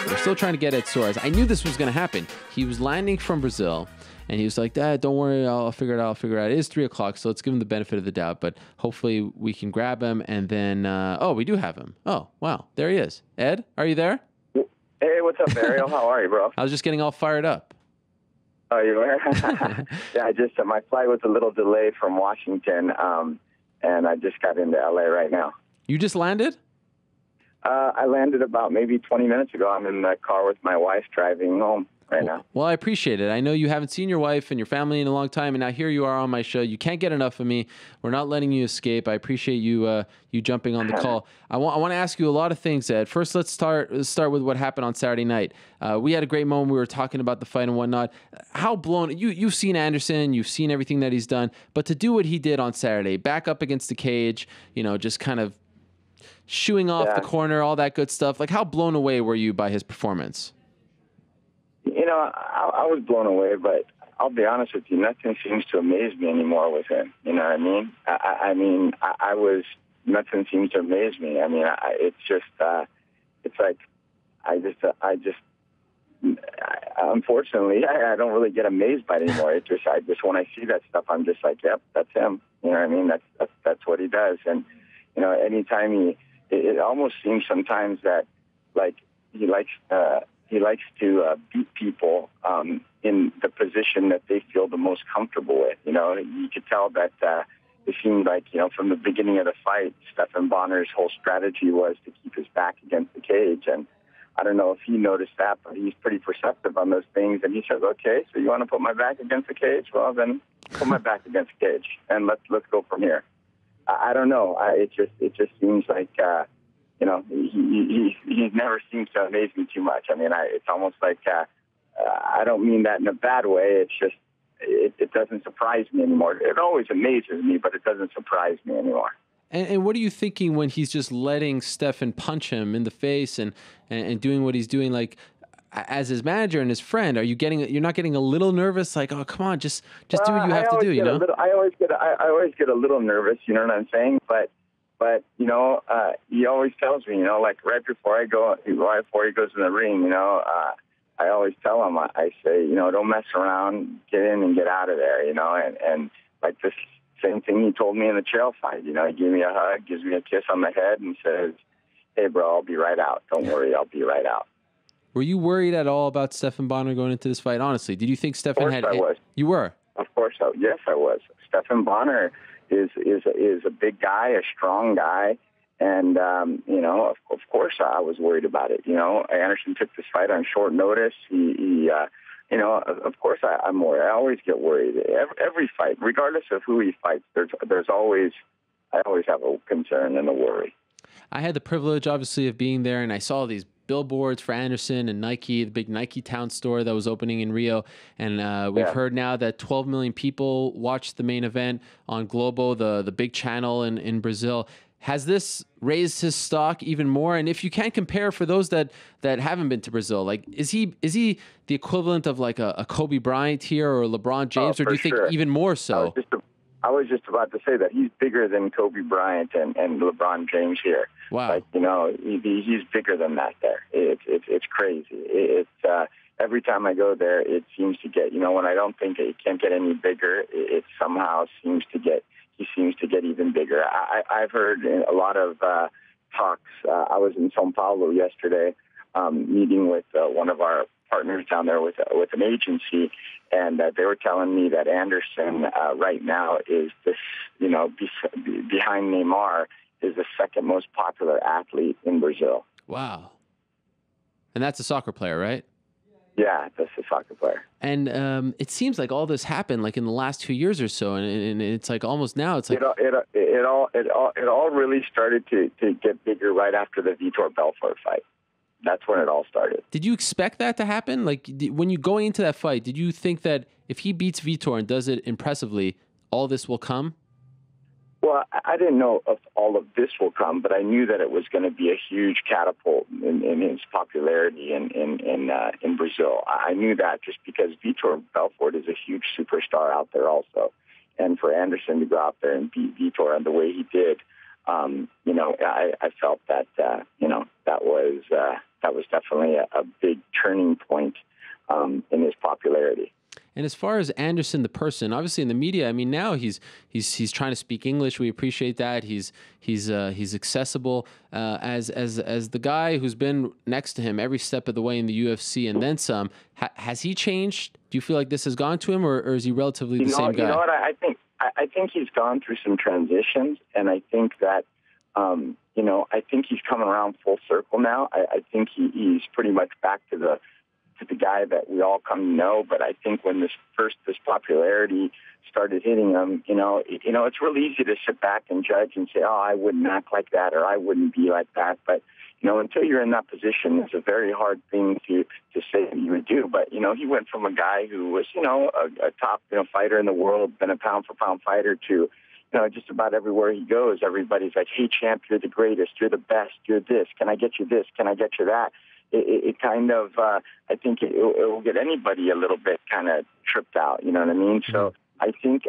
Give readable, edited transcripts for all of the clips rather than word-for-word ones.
We're still trying to get Ed Soares. I knew this was going to happen. He was landing from Brazil, and he was like, Dad, don't worry, I'll figure it out. It is 3 o'clock, so let's give him the benefit of the doubt. But hopefully we can grab him, and then, we do have him. Oh, wow, there he is. Ed, are you there? Hey, what's up, Ariel? How are you, bro? I was just getting all fired up. Oh, you were? Yeah, my flight was a little delayed from Washington, and I just got into LA right now. You just landed? I landed about maybe 20 minutes ago. I'm in the car with my wife driving home right now. Well, I appreciate it. I know you haven't seen your wife and your family in a long time, and now here you are on my show. You can't get enough of me. We're not letting you escape. I appreciate you jumping on the call. I want to ask you a lot of things, Ed. First, let's start with what happened on Saturday night. We had a great moment. We were talking about the fight and whatnot. How blown you've seen Anderson, you've seen everything that he's done, but to do what he did on Saturday, back up against the cage, just kind of shooing off the corner, all that good stuff. Like, how blown away were you by his performance? I was blown away, but I'll be honest with you, nothing seems to amaze me anymore with him. You know what I mean? Nothing seems to amaze me. I mean, unfortunately, I don't really get amazed by it anymore. When I see that stuff, I'm just like, yep, that's him. You know what I mean? That's what he does. And, anytime it almost seems sometimes that, like, he likes to beat people in the position that they feel the most comfortable with. You could tell that it seemed like, from the beginning of the fight, Stephan Bonner's whole strategy was to keep his back against the cage. And I don't know if he noticed that, but he's pretty perceptive on those things. And he says, okay, so you want to put my back against the cage? Well, then put my back against the cage, and let's go from here. I don't know. It just seems like, he never seems to amaze me too much. I mean, it's almost like, I don't mean that in a bad way. It's just, it doesn't surprise me anymore. It always amazes me, but it doesn't surprise me anymore. And what are you thinking when he's just letting Stephan punch him in the face and doing what he's doing? Like, as his manager and his friend, you're not getting a little nervous? Like, oh, come on, just do what you have to do, I always get a little nervous, you know what I'm saying? But he always tells me, like right before he goes in the ring, I always tell him, I say, don't mess around, get in and get out of there, and like this same thing he told me in the trail fight, he gave me a hug, gives me a kiss on the head and says, hey, bro, I'll be right out. Don't worry, I'll be right out. Were you worried at all about Stephan Bonner going into this fight? Honestly, did you think Stephan had? Of course I was. You were? Of course, yes, I was. Stephan Bonner is a big guy, a strong guy, and of course I was worried about it. Anderson took this fight on short notice. Of course I'm worried. I always get worried. Every fight, regardless of who he fights, I always have a concern and a worry. I had the privilege, obviously, of being there, and I saw these billboards for Anderson and Nike, the big Nike Town store that was opening in Rio. And we've heard now that 12 million people watched the main event on Globo, the big channel in Brazil. Has this raised his stock even more? And if you can't compare for those that haven't been to Brazil, like, is he the equivalent of like a Kobe Bryant here or LeBron James, or do you think even more so? I was just about to say that he's bigger than Kobe Bryant and LeBron James here. Wow. Like, he's bigger than that there. It's crazy. It's every time I go there, it seems to get, when I don't think it can't get any bigger, it somehow seems to get even bigger. I've heard a lot of talks. I was in São Paulo yesterday, meeting with one of our partners down there with an agency, and they were telling me that Anderson right now is this, behind Neymar, is the second most popular athlete in Brazil. Wow. And that's a soccer player, right? Yeah, that's a soccer player. And it seems like all this happened like in the last 2 years or so, and it's like almost now it's like it all really started to get bigger right after the Vitor Belfort fight. That's when it all started. Did you expect that to happen? Like, when you going into that fight, did you think that if he beats Vitor and does it impressively, all this will come? Well, I didn't know if all of this will come, but I knew that it was going to be a huge catapult in his popularity in Brazil. I knew that just because Vitor Belfort is a huge superstar out there also. And for Anderson to go out there and beat Vitor in the way he did, I felt that, that was, definitely a big turning point in his popularity. And as far as Anderson, the person, obviously in the media, I mean, now he's trying to speak English. We appreciate that. He's accessible as the guy who's been next to him every step of the way in the UFC and then some. Has he changed? Do you feel like this has gone to him, or is he relatively the same guy? You know what? I think he's gone through some transitions, and I think that I think he's coming around full circle now. I think he's pretty much back to the guy that we all come to know. But I think when this popularity started hitting him, it's really easy to sit back and judge and say, oh, I wouldn't act like that, or I wouldn't be like that. But, until you're in that position, it's a very hard thing to say that you would do. But, he went from a guy who was, a top, fighter in the world, been a pound-for-pound fighter to, just about everywhere he goes, everybody's like, hey, champ, you're the greatest, you're the best, you're this, can I get you this, can I get you that? It kind of, I think it will get anybody a little bit kind of tripped out, you know what I mean? So I think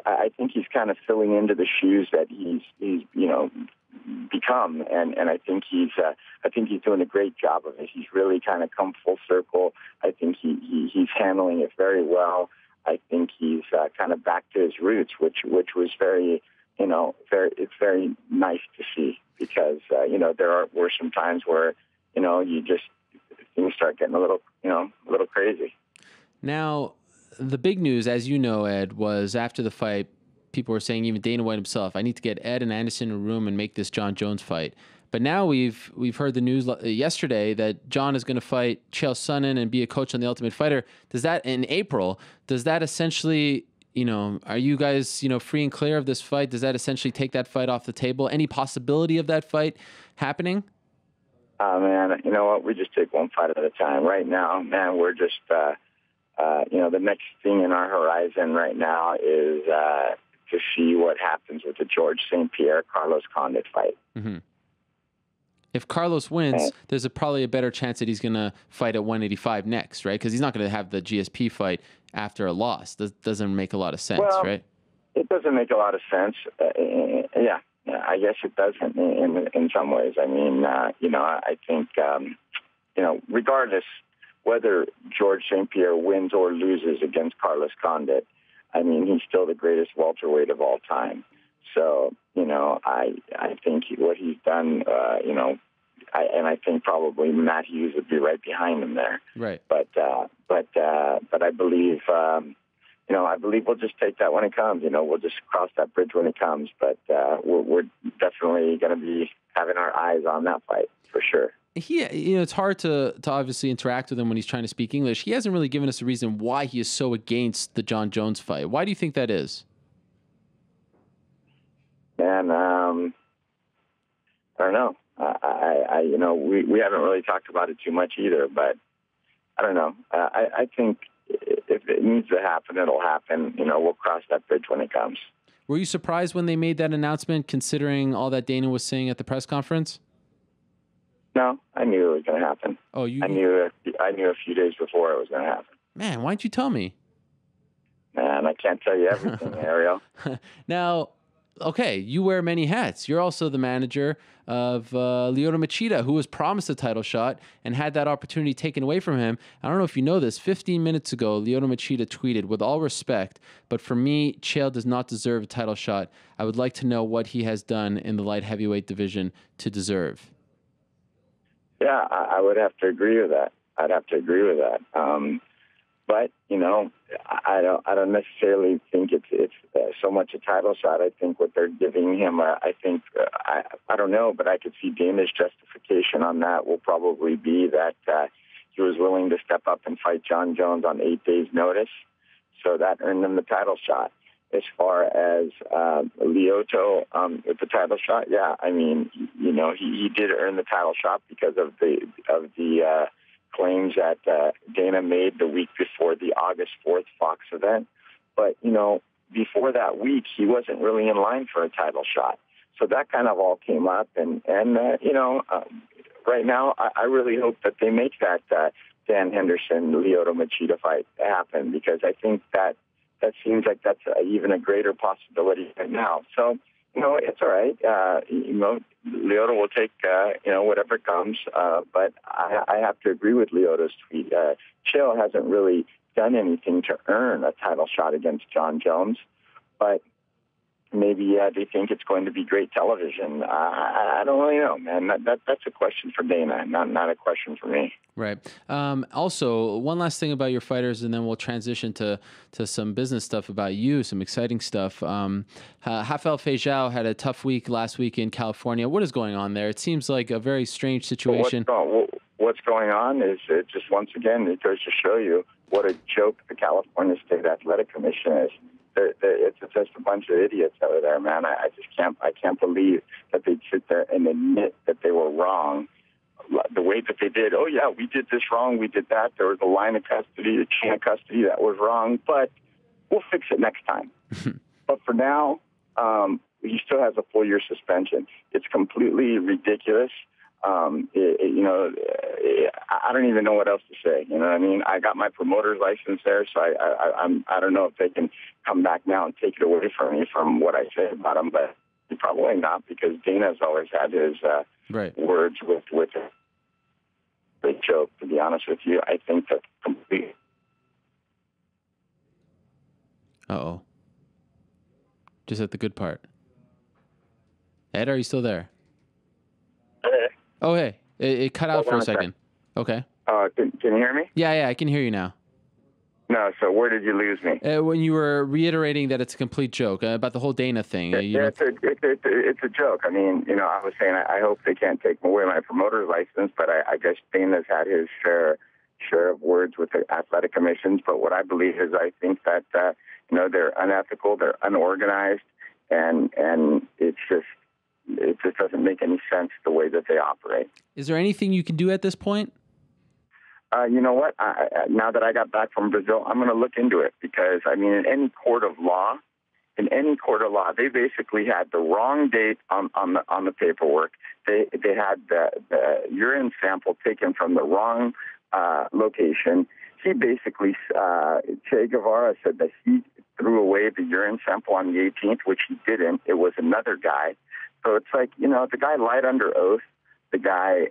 he's kind of filling into the shoes that he's become, and I think he's doing a great job of it. He's really kind of come full circle. I think he's handling it very well. I think he's kind of back to his roots, which was very, it's very nice to see, because there were some times where things start getting a little crazy. Now, the big news, as you know, Ed, was after the fight, people were saying, even Dana White himself, I need to get Ed and Anderson in a room and make this Jon Jones fight. But now we've heard the news yesterday that Jon is going to fight Chael Sonnen and be a coach on The Ultimate Fighter. Does that, in April, does that essentially, are you guys, free and clear of this fight? Does that essentially take that fight off the table? Any possibility of that fight happening? Man, you know what? We just take one fight at a time. Right now, man, we're just, the next thing in our horizon right now is to see what happens with the George St. Pierre-Carlos Condit fight. Mm-hmm. If Carlos wins, there's probably a better chance that he's going to fight at 185 next, right? Because he's not going to have the GSP fight after a loss. That doesn't make a lot of sense, right? It doesn't make a lot of sense. Yeah, I guess it doesn't in some ways. I mean, I think, regardless whether George St. Pierre wins or loses against Carlos Condit, I mean, he's still the greatest welterweight of all time. So, I think what he's done, I think probably Matt Hughes would be right behind him there. Right. But I believe, I believe we'll just take that when it comes. We'll just cross that bridge when it comes. But we're definitely going to be having our eyes on that fight for sure. It's hard to obviously interact with him when he's trying to speak English. He hasn't really given us a reason why he is so against the Jon Jones fight. Why do you think that is? Man, I don't know. We haven't really talked about it too much either, but I don't know. I think if it needs to happen, it'll happen. We'll cross that bridge when it comes. Were you surprised when they made that announcement, considering all that Dana was saying at the press conference? No, I knew it was going to happen. Oh, I knew a few days before it was going to happen. Man, why didn't you tell me? Man, I can't tell you everything, Ariel. Now, okay, you wear many hats. You're also the manager of Lyoto Machida, who was promised a title shot and had that opportunity taken away from him. I don't know if you know this. 15 minutes ago, Lyoto Machida tweeted, "With all respect, but for me, Chael does not deserve a title shot. I would like to know what he has done in the light heavyweight division to deserve." Yeah, I would have to agree with that. I'd have to agree with that. But I don't necessarily think it's so much a title shot. I think what they're giving him, I don't know, but I could see Dana's justification on that will probably be that he was willing to step up and fight Jon Jones on 8 days' notice, so that earned him the title shot. As far as Lyoto with the title shot, yeah, I mean, he did earn the title shot because of the claims that Dana made the week before the August 4th Fox event. But, before that week, he wasn't really in line for a title shot. So that kind of all came up. And right now, I really hope that they make that Dan Henderson-Lyoto Machida fight happen, because I think that seems like that's even a greater possibility right now. So, No, it's all right. Lyoto will take, whatever comes. But I have to agree with Lyoto's tweet. Chael hasn't really done anything to earn a title shot against John Jones. But maybe they think it's going to be great television. I don't really know, man. That's a question for Dana, not a question for me. Right. Also, one last thing about your fighters, and then we'll transition to some business stuff about you, some exciting stuff. Rafael Feijão had a tough week last week in California. What is going on there? It seems like a very strange situation. What's going on is just, once again, it goes to show you what a joke the California State Athletic Commission is. It's just a bunch of idiots over there, man. I can't believe that they'd sit there and admit that they were wrong the way that they did. Oh, yeah, we did this wrong. We did that. There was a line of custody, a chain of custody that was wrong, but we'll fix it next time. But for now, he still has a full-year suspension. It's completely ridiculous. I don't even know what else to say. You know what I mean? I got my promoter's license there, so I don't know if they can come back now and take it away from me from what I say about him, but probably not, because Dana's always had his words with it. Big joke, to be honest with you. I think that complete. Uh-oh. Just at the good part. Ed, are you still there? Oh, hey. It cut out for a second. Okay. Can you hear me? Yeah, I can hear you now. No, so where did you lose me? When you were reiterating that it's a complete joke about the whole Dana thing. It's a joke. I mean, I was saying I hope they can't take away my promoter's license, but I guess Dana's had his share of words with the athletic commissions. But what I believe is, I think that they're unethical, they're unorganized, and it just doesn't make any sense the way that they operate. Is there anything you can do at this point? You know what? Now that I got back from Brazil, I'm going to look into it, because, I mean, in any court of law, they basically had the wrong date on the paperwork. They had the urine sample taken from the wrong location. He basically, Che Guevara said that he threw away the urine sample on the 18th, which he didn't. It was another guy. So it's like, the guy lied under oath. The guy,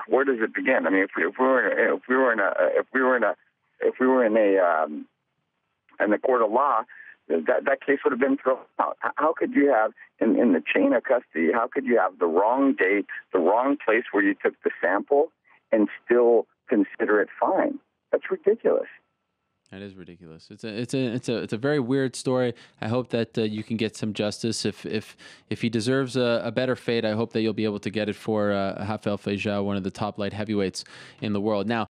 where does it begin? I mean, if we were in the court of law, that case would have been thrown out. How could you have in the chain of custody? How could you have the wrong date, the wrong place where you took the sample, and still consider it fine? That's ridiculous. That is ridiculous. It's a very weird story. I hope that you can get some justice. If he deserves a better fate, I hope that you'll be able to get it for Rafael Feijão, one of the top light heavyweights in the world. Now,